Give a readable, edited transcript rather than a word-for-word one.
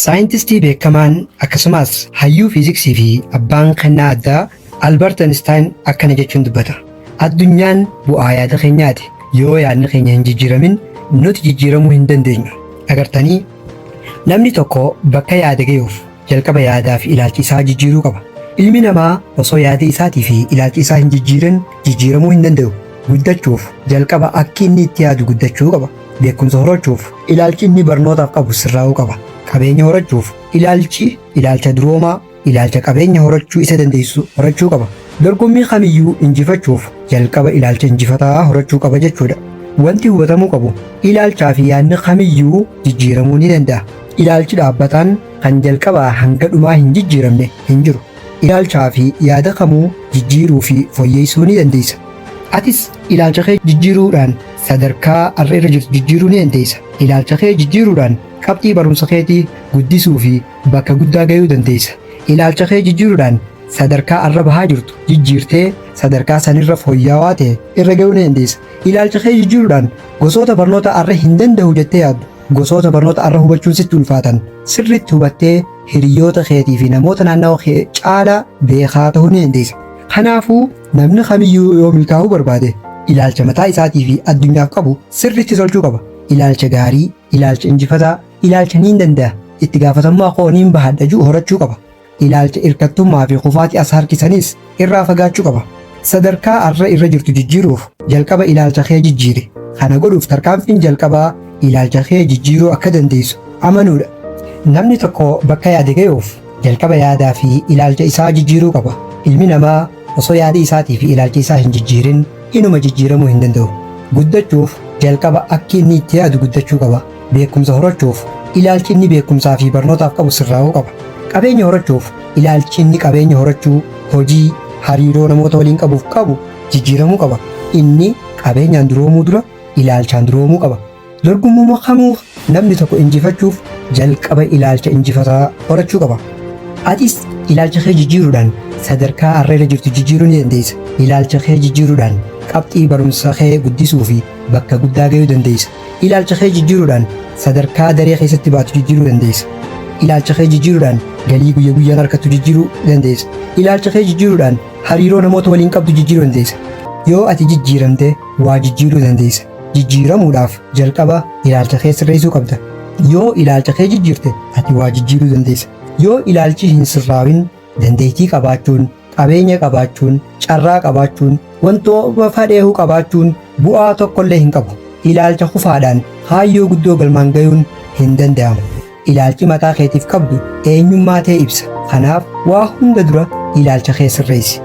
Saayintistii beekamaan akkasumas hayyuu fiiziksii fi abbaan kennaa addaa Albert Einstein akkana jechuun dubbata. Addunyaan bu'aa yaada keenyaati. Yoo yaadni keenya hin jijjiiramin nuti jijjiiramuu hin dandeenyu. Agartanii namni tokko bakka yaada ga'uuf jalqaba yaadaa fi ilaalchi isaa jijjiiruu qaba. Ilmi namaa osoo yaada isaatii fi ilaalchi isaa hin jijjiirin jijjiiramuu hin danda'u. Guddachuuf jalqaba akka inni itti yaadu guddachuu qaba. Beekumsa horachuuf ilaalchi inni barnootaaf qabu sirraa'uu qaba. Qabeenya horachuuf ilaalcha duroomaa ilaalcha qabeenya horachuu isa dandeessu horachuu qaba. Dorgommii kamiyyuu injifachuuf jalqaba ilaalcha injifataa horachuu qaba jechuudha. Wanti hubatamuu qabu ilaalchaa fi yaadni kamiyyuu jijjiiramuu ni danda'a. Ilaalchi dhaabbataan kan jalqabaa hanga dhumaa hin jijjiiramne hin jiru. Ilaalchaa fi yaada kamuu jijjiiruu fi fooyyessuu ni dandeessa. Atis ilaalcha kee jijjiiruudhaan sadarkaa har'a irra jirtu jijjiiruu ni dandeessa. Ilaalcha kee jijjiiruudhaan qabxii barumsa keetii guddisuu fi bakka guddaa ga'uu dandeessa. Ilaalcha kee jijjiiruudhaan sadarkaa har'a bahaa jirtu jijjiirtee sadarkaa sanirra fooyya'aa ta'e irra ga'uu ni dandeessa. Ilaalcha kee jijjiiruudhaan gosoota barnoota har'a hin danda'u jettee yaaddu gosoota barnoota har'a hubachuun sitti ulfaatan sirriitti hubattee hiriyoota keetii fi namoota naannawaa kee caalaa beekaa ta'uu ni dandeessa. Kanaafuu namni kamiyyuu yoo milkaa'uu barbaade ilaalcha mataa isaatii fi addunyaaf qabu sirriitti tolchuu qaba. Ilaalcha gaarii, ilaalcha injifataa, ilaalcha niin danda'a, itti gaafatamummaa koo niin bahadha jedhu horachuu qaba. Ilaalcha hirkattummaa fi kufaatii as harkisanis irraa fagaachuu qaba. Sadarkaa har'a irra jirtu jijjiiruuf jalqaba ilaalcha kee jijjiiri. Kana godhuuf tarkaanfiin jalqabaa ilaalcha kee jijjiiruu akka dandeessu amanuudha. Namni tokko bakka yaada ga'uuf jalqaba yaadaa fi ilaalcha isaa jijjiiruu qaba. Ilmi namaa osoo yaada isaatii fi ilaalcha isaa hin jijjiirin inuma jijjiiramuu hin danda'u. Guddachuuf jalqaba akka inni itti yaadu guddachuu qaba. Beekumsa horachuuf ilaalchi inni beekumsaa fi barnootaaf qabu sirraa'uu qaba. Qabeenya horachuuf ilaalchi inni qabeenya horachuu, hojii, hariiroo namoota waliin qabuuf qabu jijjiiramuu qaba. Inni qabeenyaan duroomuu dura ilaalchaan duroomuu qaba. Dorgommii kamuuf namni tokko injifachuuf jalqaba ilaalcha injifataa horachuu qaba. Atis ilaalcha kee jijjiiruudhaan sadarkaa har'a irra jirtu jijjiiruu ni dandeessa. Ilaalcha kee jijjiiruudhaan qabxii barumsa kee guddisuu fi bakka guddaa ga'uu dandeessa. Ilaalcha kee jijjiiruudhaan sadarkaa daree keessatti baatu jijjiiruu dandeessa. Ilaalcha kee jijjiiruudhaan galii guyyaa guyyaan argattu jijjiiruu dandeessa. Ilaalcha kee jijjiiruudhaan hariiroo namoota waliin qabdu jijjiiruu dandeessa. Yoo ati jijjiiramte waa jijjiiruu dandeessa. Jijjiiramuudhaaf jalqaba ilaalcha kee sirreessuu qabda. Yoo ilaalcha kee jijjiirte ati waa jijjiiruu dandeessa. Yoo ilaalchi hin sirraawin dandeettii qabaachuun, qabeenya qabaachuun, carraa qabaachuun, wantoota fadheehuu qabaachuun bu'aa tokkollee hin qabu. Ilaalcha kufaadhaan kaayyoo guddoo galmaan ga'uun hin danda'amu. Ilaalchi mataa keetiif qabdu eenyummaa ta'e ibsa. Kanaaf waa hunda dura ilaalcha kee sirreessi.